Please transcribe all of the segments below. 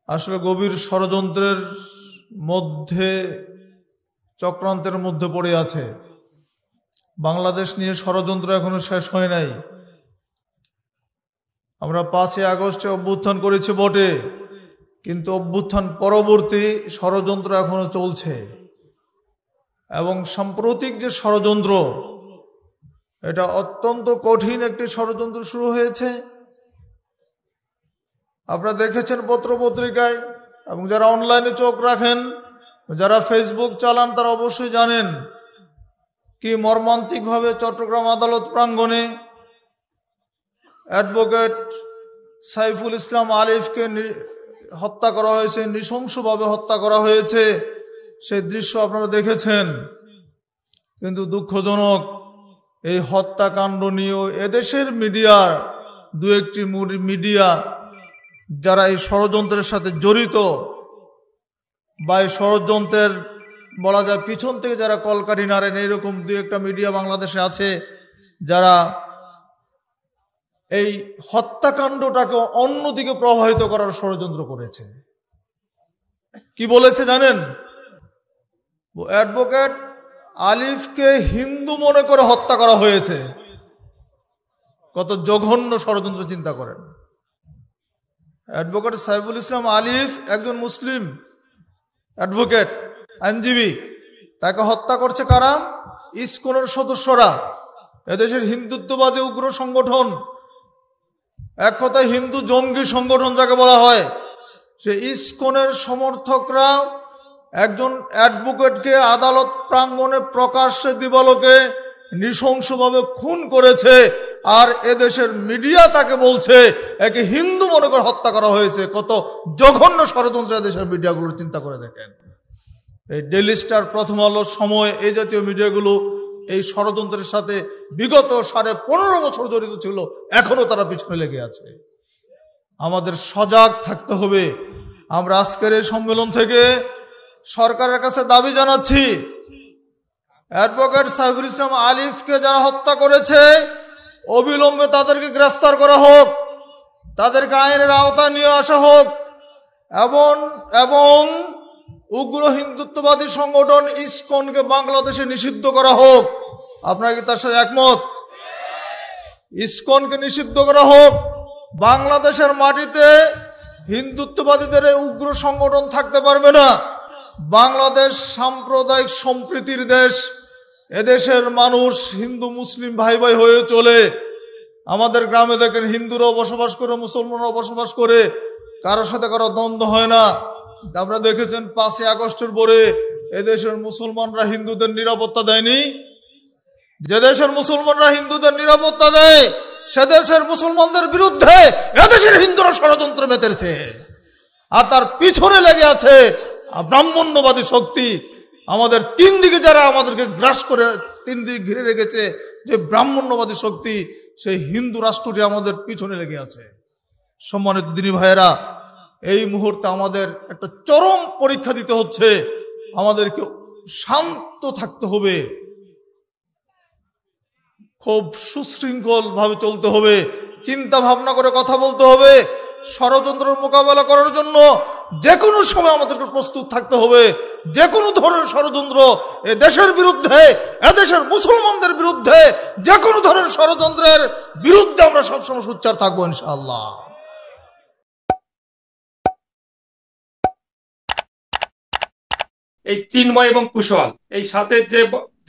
আসলে গভীর ষড়যন্ত্রের মধ্যে, চক্রান্তের মধ্যে পড়ে আছে। বাংলাদেশ নিয়ে ষড়যন্ত্র এখনো শেষ হয় নাই। আমরা 5ই আগস্টে অভ্যুত্থান করেছি বটে, কিন্তু অভ্যুত্থান পরবর্তী ষড়যন্ত্র এখনো চলছে। এবং সাম্প্রতিক যে ষড়যন্ত্র, এটা অত্যন্ত কঠিন একটি ষড়যন্ত্র শুরু হয়েছে। আপনারা দেখেছেন পত্রপত্রিকায়, এবং যারা অনলাইনে চোখ রাখেন, যারা ফেসবুক চালান, তারা অবশ্যই জানেন কি মর্মান্তিকভাবে চট্টগ্রাম আদালত প্রাঙ্গণে অ্যাডভোকেট সাইফুল ইসলাম আলিফকে হত্যা করা হয়েছে, নৃশংসভাবে হত্যা করা হয়েছে। সেই দৃশ্য আপনারা দেখেছেন। কিন্তু দুঃখজনক, এই হত্যাকাণ্ড নিয়েও এদেশের মিডিয়ার দু একটি মিডিয়া যারা এই ষড়যন্ত্রের সাথে জড়িত বা এই ষড়যন্ত্রের বলা যায় পিছন থেকে যারা কলকাঠি নাড়েন, এইরকম দু একটা মিডিয়া বাংলাদেশে আছে যারা এই হত্যাকাণ্ডটাকে অন্যদিকে প্রভাবিত করার ষড়যন্ত্র করেছে। কি বলেছে জানেন? অ্যাডভোকেট আলিফকে হিন্দু মনে করে হত্যা করা হয়েছে। কত জঘন্য ষড়যন্ত্র চিন্তা করেন। অ্যাডভোকেট সাইফুল ইসলাম আলিফ একজন মুসলিম অ্যাডভোকেট, আইনজীবী। তাকে হত্যা করছে কারা? ইসকনের সদস্যরা, এদেশের হিন্দুত্ববাদী উগ্র সংগঠন, এক কথায় হিন্দু জঙ্গি সংগঠন যাকে বলা হয়। সে ইসকনের সমর্থকরা একজন অ্যাডভোকেটকে আদালত প্রাঙ্গণে প্রকাশ্যে দিবালোকে নৃশংসভাবে খুন করেছে, আর এদেশের মিডিয়া তাকে বলছে একে হিন্দু মনে করে হত্যা করা হয়েছে। কত জঘন্য ষড়যন্ত্র এদেশের মিডিয়াগুলো, চিন্তা করে দেখেন। এই ডেইলি স্টার, প্রথম আলো, সময়, এই জাতীয় মিডিয়াগুলো এই ষড়যন্ত্রের সাথে বিগত 15.5 বছর জড়িত ছিল, এখনো তারা পিছনে লেগে আছে। আমাদের সজাগ থাকতে হবে। আমরা আজকের এই সম্মেলন থেকে সরকারের কাছে দাবি জানাচ্ছি, অ্যাডভোকেট সাইফুল ইসলাম আলিফকে যারা হত্যা করেছে অবিলম্বে তাদেরকে গ্রেফতার করা হোক, তাদেরকে আইনের আওতায় নিয়ে আসা হোক, এবং উগ্র হিন্দুত্ববাদী সংগঠন ইসকনকে বাংলাদেশে নিষিদ্ধ করা হোক। আপনারা কি তার সাথে একমত? ইসকনকে নিষিদ্ধ করা হোক। বাংলাদেশের মাটিতে হিন্দুত্ববাদীদের উগ্র সংগঠন থাকতে পারবে না। বাংলাদেশ সাম্প্রদায়িক সম্প্রীতির দেশ। এদেশের মানুষ হিন্দু মুসলিম ভাই ভাই হয়ে চলে। আমাদের গ্রামে দেখেন হিন্দুরাও বসবাস করে, মুসলমানরাও বসবাস করে, কারোর সাথে কারো দ্বন্দ্ব হয় না। আপনারা দেখেছেন 5ই আগস্টের পরে এদেশের মুসলমানরা হিন্দুদের নিরাপত্তা দেয়নি। যে দেশের মুসলমানরা হিন্দুদের নিরাপত্তা দেয়, সে দেশের মুসলমানদের বিরুদ্ধে এদেশের হিন্দুরা ষড়যন্ত্র মেতেছে, আর তার পিছনে লেগে আছে ব্রাহ্মণ্যবাদী শক্তি। আমাদের 3 দিকে যারা আমাদেরকে গ্রাস করে 3 দিকে ঘিরে রেখেছে, যে ব্রাহ্মণ্যবাদী শক্তি, সেই হিন্দু রাষ্ট্রটি আমাদের পিছনে লেগে আছে। সম্মানিত দিনী ভাইয়েরা, এই মুহূর্তে আমাদের একটা চরম পরীক্ষা দিতে হচ্ছে। আমাদেরকে শান্ত থাকতে হবে, খুব সুশৃঙ্খল ভাবে চলতে হবে, চিন্তা ভাবনা করে কথা বলতে হবে। ষড়যন্ত্রের মোকাবেলা করার জন্য যে কোনো সময় আমাদেরকে প্রস্তুত থাকতে হবে। যে কোনো ধরনের ষড়যন্ত্র এ দেশের বিরুদ্ধে, এদেশের মুসলমানদের বিরুদ্ধে, যে কোনো ধরনের ষড়যন্ত্রের বিরুদ্ধে আমরা সবসময় সোচ্চার থাকবো ইনশাআল্লাহ। এই চিন্ময় এবং কুশল, এই সাথে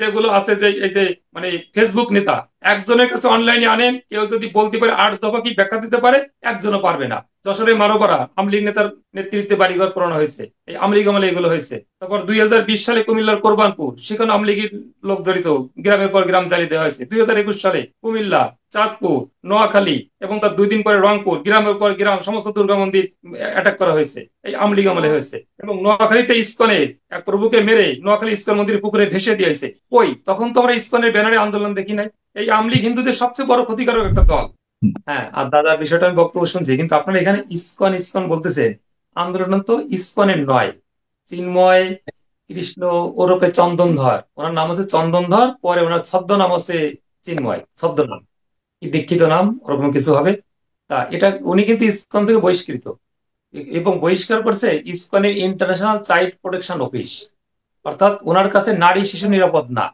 যেগুলো আছে, যে এই যে মানে ফেসবুক নেতা, একজনের কাছে অনলাইনে আনেন, কেউ যদি বলতে পারে 8 দফা কি ব্যাখ্যা দিতে পারে, একজনও পারবে না। যশোরে মারোপাড়া আমলিগ নেতার নেতৃত্বে বাড়িঘর পুরানো হয়েছে, এই আমলিগ আমলে এগুলো হয়েছে। তারপর 2020 সালে কুমিল্লার কোরবানপুর, সেখানে আমলিগের লোক জড়িত, গ্রামের পর গ্রাম জ্বালিয়ে দেওয়া হয়েছে। 2021 সালে কুমিল্লা, চাঁদপুর, নোয়াখালী এবং তার 2 দিন পরে রংপুর, গ্রামের পর গ্রাম সমস্ত দুর্গা মন্দির অ্যাটাক করা হয়েছে, এই আমলিগ আমলে হয়েছে। এবং নোয়াখালীতে ইসকনে এক প্রভুকে মেরে নোয়াখালী ইসকন মন্দির পুকুরে ভেসে দিয়েছে। কই, তখন তো আমরা ইসকনের ব্যানারে আন্দোলন দেখি নাই। এই আমলিগ হিন্দুদের সবচেয়ে বড় ক্ষতিকারক একটা দল। হ্যাঁ, আর দাদার বিষয়টা আমি বক্তব্য শুনছি, কিন্তু আপনারা এখানে ইসকন ইসকন বলতেছে, আন্দোলন তো ইসকনের নয়। চিন্ময় কৃষ্ণ ওরফে চন্দনধর, ওনার নাম হচ্ছে চন্দনধর, পরে ওনার ছদ্মনাম হচ্ছে চিন্ময়, ছদ্মনাম কি দীক্ষিত নাম ওরকম কিছু হবে। তা এটা উনি কিন্তু ইসকন থেকে বহিষ্কৃত। এবং বহিষ্কার করছে ইসকনের ইন্টারন্যাশনাল চাইল্ড প্রোটেকশন অফিস, অর্থাৎ ওনার কাছে নারী শিশু নিরাপদ না।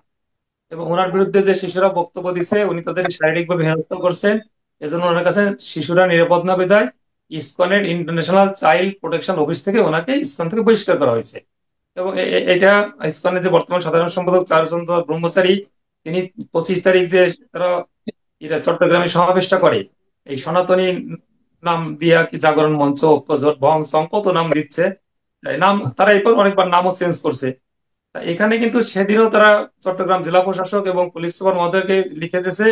এবং ওনার বিরুদ্ধে যে শিশুরা বক্তব্য দিছে উনি তাদের শারীরিকভাবে হেনস্থা করছেন, এজন্য ওনার কাছে শিশুরা নিরাপদ না বিধায় ইসকনের ইন্টারন্যাশনাল চাইল্ড প্রোটেকশন অফিস থেকে ওনাকে ইসকন থেকে বহিষ্কার করা হয়েছে। এবং এটা ইসকনের যে বর্তমান সাধারণ সম্পাদক চারুচন্দ্র ব্রহ্মচারী, তিনি 25 তারিখ যে তারা এরা চট্টগ্রামে সমাবেশটা করে, এই সনাতনী নাম দিয়া কি জাগরণ মঞ্চ, ঐক্যজোট, ভং সং কত নাম দিচ্ছে, এই নাম তারা এরপর অনেকবার নামও চেঞ্জ করছে। তা এখানে কিন্তু সেদিনও তারা চট্টগ্রাম জেলা প্রশাসক এবং পুলিশ সুপার মহোদয়কে লিখে দিয়েছে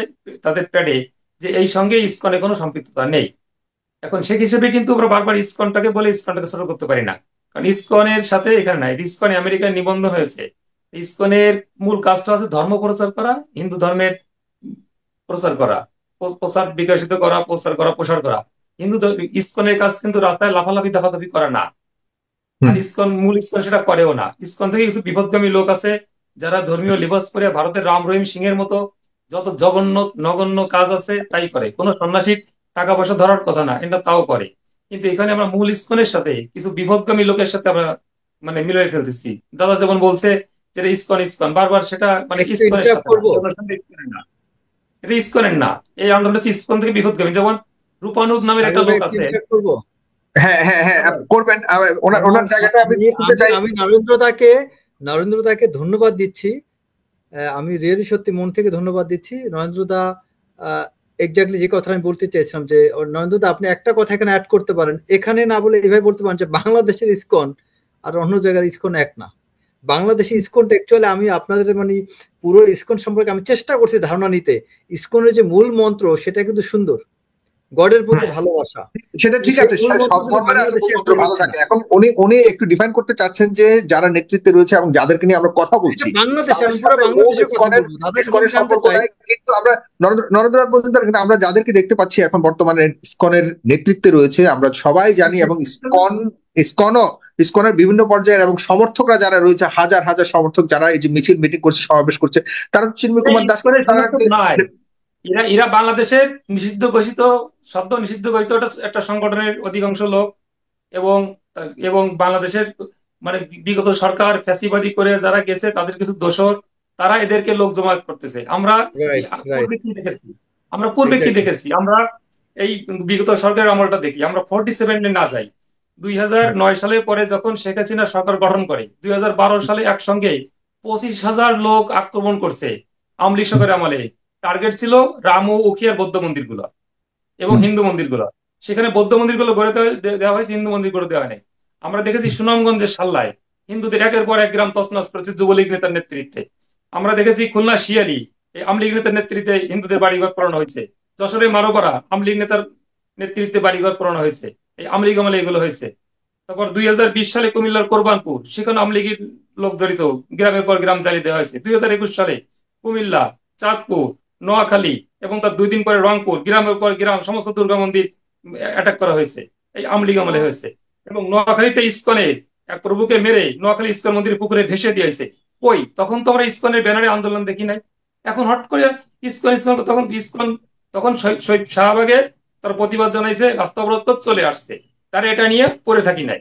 তাদের প্যাডে যে এই সঙ্গে ইসকনে কোনো সম্পৃক্ততা নেই। এখন সে হিসেবে কিন্তু আমরা বারবার ইসকনটাকে বলে ইসকনটাকে ছোট করতে পারি না, কারণ ইসকনের সাথে এখানে নাই, ইসকনে আমেরিকায় নিবন্ধন হয়েছে। ইসকনের মূল কাজটা আছে ধর্ম প্রচার করা, হিন্দু ধর্মের প্রচার করা, প্রচার বিকশিত করা, প্রচার করা, প্রসার করা। ইসকনের কাজ কিন্তু রাস্তায় লাফালাফি দাফাদাফি করা না। আর মূল ইসকন সেটা করেও না। ইসকন থেকে কিছু বিপদগামী লোক আছে যারা ধর্মীয় লিবাস পরে ভারতের রাম রহিম সিং এর মতো যত জঘন্য নগণ্য কাজ আছে তাই করে। কোনো সন্ন্যাসীর টাকা পয়সা ধরার কথা না, এটা তাও করে। কিন্তু এখানে আমরা মূল ইসকনের সাথে কিছু বিপদগামী লোকের সাথে আমরা মানে মিলিয়ে ফেলতেছি। দাদা যেমন বলছে যে এটা ইসকন ইসকন, বারবার সেটা মানে একটু ইসকনের ইন্টারাপ্ট সাথে করবো। ইসকনের না, এটা ইসকনের না। এই আন্দোলন হচ্ছে ইসকন থেকে বিপদগামী। যেমন রূপানুগ নামের একটা লোক একটু আছে। ইন্টারাপ্ট করবো। হ্যাঁ হ্যাঁ হ্যাঁ করবেন, ওনার জায়গাটা আমি শুনতে চাই। আমি নরেন্দ্রদাকে ধন্যবাদ দিচ্ছি। আমি রিয়েলি সত্যি মন থেকে ধন্যবাদ দিচ্ছি নরেন্দ্রদা। এক্স্যাক্টলি যে কথা আমি বলতে চাইছিলাম যে নরেন্দ্রদা আপনি একটা কথা এখানে অ্যাড করতে পারেন, এখানে না বলে এভাবে বলতে পারেন যে বাংলাদেশের ইসকন আর অন্য জায়গার ইসকন এক না। বাংলাদেশের ইসকনটা অ্যাকচুয়ালি আমি আপনাদের মানে পুরো ইসকন সম্পর্কে আমি চেষ্টা করছি ধারণা নিতে। ইসকনের যে মূল মন্ত্র সেটা কিন্তু সুন্দর, গডের প্রতি ভালোবাসা। সেটা ঠিক আছে, সব ধর্মের আছে মূলমন্ত্র ভালো থাকে। এখন উনি একটু ডিফাইন করতে চাচ্ছেন যে যারা নেতৃত্বে রয়েছে এবং যাদেরকে নিয়ে আমরা কথা বলছি ইসকনের সম্পর্ক নাই, কিন্তু আমরা নরেন্দ্রনাথ মজুমদার কিন্তু আমরা যাদেরকে দেখতে পাচ্ছি এখন বর্তমানে ইসকনের নেতৃত্বে রয়েছে আমরা সবাই জানি, এবং ইসকনের বিভিন্ন পর্যায়ের এবং সমর্থকরা যারা রয়েছে হাজার হাজার সমর্থক যারা এই যে মিছিল মিটিং করছে সমাবেশ করছে তারা চিন্ময় কুমার দাস এরা বাংলাদেশের নিষিদ্ধ ঘোষিত সদ্য নিষিদ্ধ ঘোষিত একটা সংগঠনের অধিকাংশ লোক, এবং এবং বাংলাদেশের মানে বিগত সরকার ফ্যাসিবাদী করে যারা গেছে তাদের কিছু দোসর, তারা এদেরকে লোক জমায়েত করতেছে। আমরা পূর্বে কি দেখেছি আমরা এই বিগত সরকারের আমলটা দেখি। আমরা 47 না যাই, 2009 সালের পরে যখন শেখ হাসিনা সরকার গঠন করে 2012 সালে একসঙ্গে 25,000 লোক আক্রমণ করছে আওয়ামী লীগ সরকারের আমলে। টার্গেট ছিল রামু উখিয়ার বৌদ্ধ মন্দিরগুলো এবং হিন্দু মন্দিরগুলো। সেখানে বৌদ্ধ মন্দিরগুলো গড়ে দেওয়া হয়েছে, হিন্দু মন্দির গড়ে দেওয়া হয়নি। আমরা দেখেছি সুনামগঞ্জের সাল্লায় হিন্দুদের একের পর এক গ্রাম তছনছ করেছে যুবলীগ নেতার নেতৃত্বে। আমরা দেখেছি খুলনা শিয়ালি এই আওয়ামী লীগ নেতার নেতৃত্বে হিন্দুদের বাড়িঘর পোড়ানো হয়েছে। যশোরে মারোপাড়া আওয়ামী লীগ নেতার নেতৃত্বে বাড়িঘর পোড়ানো হয়েছে, এই আওয়ামী লীগ আমলে এগুলো হয়েছে। তারপর 2020 সালে কুমিল্লার কোরবানপুর, সেখানে আওয়ামী লীগের লোক জড়িত, গ্রামের পর গ্রাম জ্বালিয়ে দেওয়া হয়েছে। 2021 সালে কুমিল্লা, চাঁদপুর, নোয়াখালী এবং তার 2 দিন পরে রংপুর, গ্রামের পর গ্রাম সমস্ত দুর্গা মন্দির অ্যাটাক করা হয়েছে, এই আওয়ামী লীগ আমলে হয়েছে। এবং নোয়াখালীতে ইসকনের এক প্রভুকে মেরে নোয়াখালী ইসকন মন্দির পুকুরে ভেসে দিয়েছে। কই তখন তো আমরা ইসকনের ব্যানারে আন্দোলন দেখি নাই। এখন হট করে ইসকন ইসকন তখন শহীদ শাহবাগে তার প্রতিবাদ জানাইছে, রাস্তা অবরোধ করে চলে আসছে, তারা এটা নিয়ে পড়ে থাকি নাই।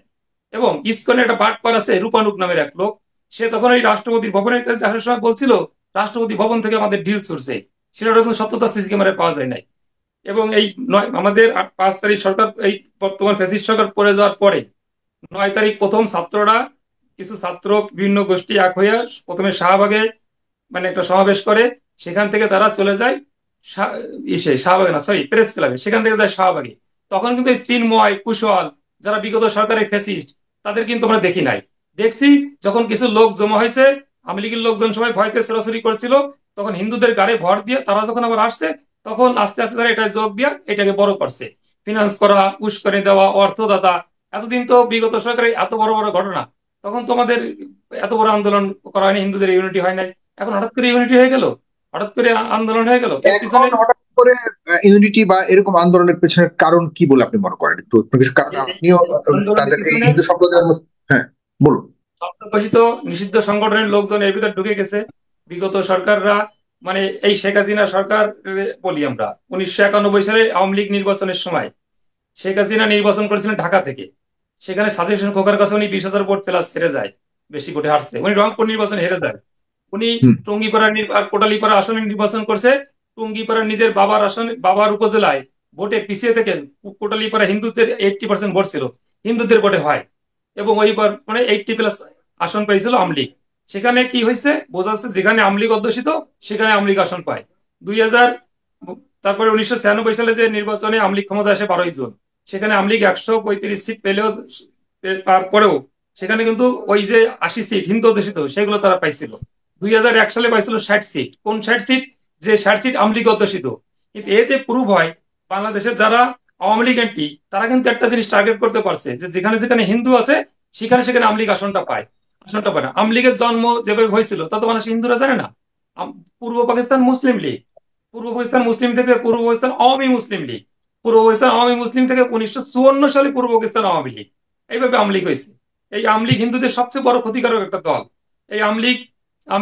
এবং ইসকনের একটা বাটপার আছে রূপানুক নামের এক লোক, সে তখন এই রাষ্ট্রপতি ভবনের কাছে আসার সময় বলছিল রাষ্ট্রপতি ভবন থেকে আমাদের ডিল চলছে, সেটা কিন্তু সত্যতা সিসি ক্যামেরায় পাওয়া যায় নাই। এবং এই আমাদের 5 তারিখ সরকার এই বর্তমান ফ্যাসিস্ট সরকার পড়ে যাওয়ার পরে 9 তারিখ প্রথম ছাত্ররা কিছু ছাত্র বিভিন্ন গোষ্ঠী এক হয়ে প্রথমে শাহবাগে মানে একটা সমাবেশ করে, সেখান থেকে তারা চলে যায় শাহবাগে না সরি প্রেস ক্লাবে, সেখান থেকে যায় শাহবাগে। তখন কিন্তু চিন্ময় কুশল যারা বিগত সরকারের ফ্যাসিস্ট তাদের কিন্তু আমরা দেখি নাই। দেখছি যখন কিছু লোক জমা হয়েছে, আওয়ামী লীগের লোকজন সবাই ভয়তে সরাসরি করছিল, তখন হিন্দুদের গাড়ি ভর দিয়ে তারা যখন আবার আসছে তখন আস্তে আস্তে তারা এটা যোগ দিয়ে এটাকে বড় করছে, ফিনান্স করা, উস্কানি দেওয়া, অর্থদাতা। এতদিন তো বিগত সরকারের এত বড় বড় ঘটনা, তখন তো আমাদের এত বড় আন্দোলন করা হয়নি, হিন্দুদের ইউনিটি হয় নাই। এখন হঠাৎ করে ইউনিটি হয়ে গেল, হঠাৎ করে আন্দোলন হয়ে গেল। হঠাৎ করে ইউনিটি বা এরকম আন্দোলনের পেছনের কারণ কি বলে আপনি মনে করেন? একটু কারণ আপনিও তাদের এই হিন্দু সম্প্রদায়ের মধ্যে, হ্যাঁ বলুন। ঘোষিত নিষিদ্ধ সংগঠনের লোকজন এর ভিতর ঢুকে গেছে। বিগত সরকাররা মানে এই শেখ হাসিনা সরকার বলি আমরা 1991 সালে আওয়ামী লীগ নির্বাচনের সময় শেখ হাসিনা নির্বাচন করেছিলেন ঢাকা থেকে। সেখানে সাজেশন খোকার কাছে উনি 20,000 ভোট প্লাস হেরে যায়, বেশি ভোটে হারছে। উনি রংপুর নির্বাচনে হেরে যায়। উনি টঙ্গীপাড়া আর কোটালীপাড়া আসনে নির্বাচন করছে। টঙ্গীপাড়া নিজের বাবার আসনে, বাবার উপজেলায় ভোটে পিছিয়ে থেকে কোটালীপাড়া হিন্দুদের 80% ভোট ছিল, হিন্দুদের ভোটে হয়, এবং ওইবার মানে 80+ আসন পেয়েছিল আমলিগ। সেখানে কি হয়েছে বোঝা যাচ্ছে, যেখানে আমলিগ অধ্যুষিত সেখানে আমলিগ আসন পায়। 2000 তারপরে 1996 সালে যে নির্বাচনে আমলিগ ক্ষমতা আসে 12ই জুন, সেখানে আমলিগ 135 সিট পেলেও, তারপরেও সেখানে কিন্তু ওই যে 80 সিট হিন্দু অধ্যুষিত সেগুলো তারা পাইছিল। 2001 সালে পাইছিল 60 সিট। কোন 60 সিট? যে 60 সিট আমলিগ অধ্যুষিত। কিন্তু এতে প্রুভ হয় বাংলাদেশের যারা আওয়ামী লীগ এন্টি, তারা কিন্তু একটা জিনিস টার্গেট করতে পারছে, যে যেখানে যেখানে হিন্দু আছে সেখানে সেখানে আওয়ামী লীগ আসনটা পায়, আসনটা পায় না। আওয়ামী লীগের জন্ম যেভাবে হয়েছিল তা তো মানুষ হিন্দুরা জানে না। পূর্ব পাকিস্তান মুসলিম লীগ, পূর্ব পাকিস্তান মুসলিম থেকে পূর্ব পাকিস্তান আওয়ামী মুসলিম লীগ, পূর্ব পাকিস্তান আওয়ামী মুসলিম থেকে 1954 সালে পূর্ব পাকিস্তান আওয়ামী লীগ, এইভাবে আওয়ামী লীগ হয়েছে। এই আওয়ামী লীগ হিন্দুদের সবচেয়ে বড় ক্ষতিকারক একটা দল। এই আওয়ামী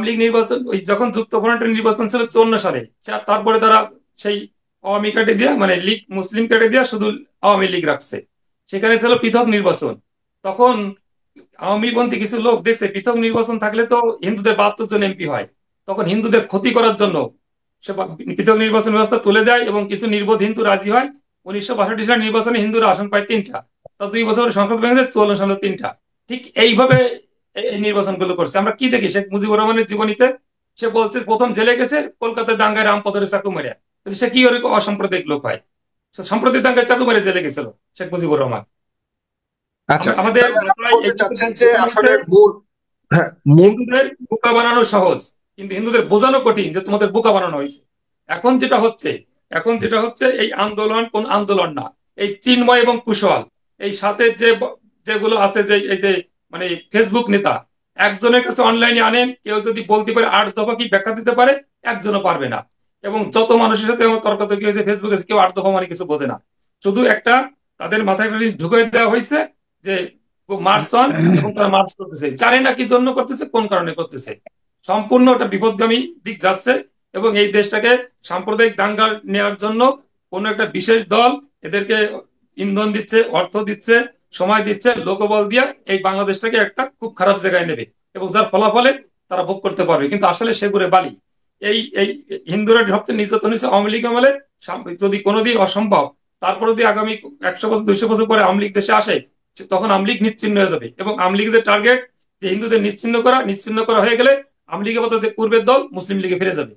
লীগ নির্বাচন, ওই যখন যুক্তফ্রন্টের নির্বাচন ছিল 54 সালে, তারপরে তারা সেই আওয়ামী কেটে দিয়া, মানে লীগ মুসলিম কেটে দিয়া শুধু আওয়ামী লীগ রাখছে। সেখানে ছিল পৃথক নির্বাচন। তখন আওয়ামীপন্থী কিছু লোক দেখছে পৃথক নির্বাচন থাকলে তো হিন্দুদের 72 জন এমপি হয়, তখন হিন্দুদের ক্ষতি করার জন্য সে পৃথক নির্বাচন ব্যবস্থা তুলে দেয় এবং কিছু নির্বোধ হিন্দু রাজি হয়। 1962 সালের নির্বাচনে হিন্দুরা আসন পায় 3টা, তা 2 বছরের সংসদ ভেঙে যায়, 54 সালে 3টা। ঠিক এইভাবে এই নির্বাচনগুলো করছে। আমরা কি দেখি শেখ মুজিবুর রহমানের জীবনীতে, সে বলছে প্রথম জেলে গেছে কলকাতায় দাঙ্গায় রামপদরে চাকু মেরে। সে কি ওরকম অসাম্প্রদায়িক লোক হয়? সে সাম্প্রদায়িক দাঙ্গায় চাকু মেরে জেলে গেছিল শেখ মুজিবুর রহমান। আচ্ছা, আমাদের বলতে চাচ্ছেন যে আসলে মূল, হ্যাঁ, হিন্দুদের বোকা বানানো সহজ, কিন্তু হিন্দুদের বোঝানো কঠিন যে তোমাদের বোকা বানানো হয়েছে। এখন যেটা হচ্ছে এই আন্দোলন কোন আন্দোলন না, এই চিন্ময় এবং কুশল, এই সাথে যেগুলো আছে, যে এই যে মানে ফেসবুক নেতা, একজনের কাছে অনলাইনে আনেন, কেউ যদি বলতে পারে 8 দফা কি ব্যাখ্যা দিতে পারে, একজনও পারবে না। এবং যত মানুষের সাথে আমার তর্কাতর্কি হয়েছে ফেসবুকে, কেউ 8 দফা মানে কিছু বোঝে না। শুধু একটা তাদের মাথায় ঢুকে দেওয়া হয়েছে যে মার্চ অন, এবং তারা মার্চ করতেছে, জানে না কি জন্য করতেছে, কোন কারণে করতেছে। সম্পূর্ণ একটা বিপদগামী দিক যাচ্ছে, এবং এই দেশটাকে সাম্প্রদায়িক দাঙ্গা নেওয়ার জন্য কোন একটা বিশেষ দল এদেরকে ইন্ধন দিচ্ছে, অর্থ দিচ্ছে, সময় দিচ্ছে, লোকবল দিয়ে এই বাংলাদেশটাকে একটা খুব খারাপ জায়গায় নেবে, এবং যার ফলাফলে তারা ভোগ করতে পারবে। কিন্তু আসলে সেগুলো বালি। এই এই হিন্দুরা সবচেয়ে নির্যাতন হয়েছে আওয়ামী লীগ আমলে। যদি কোনোদিন অসম্ভব, তারপরে যদি আগামী 100 বছর 200 বছর পরে আওয়ামী লীগ দেশে আসে, তখন আওয়ামী লীগ নিশ্চিহ্ন হয়ে যাবে। এবং আওয়ামী লীগের টার্গেট যে হিন্দুদের নিশ্চিহ্ন করা হয়ে গেলে আওয়ামী লীগের মতো পূর্বের দল মুসলিম লীগে ফিরে যাবে।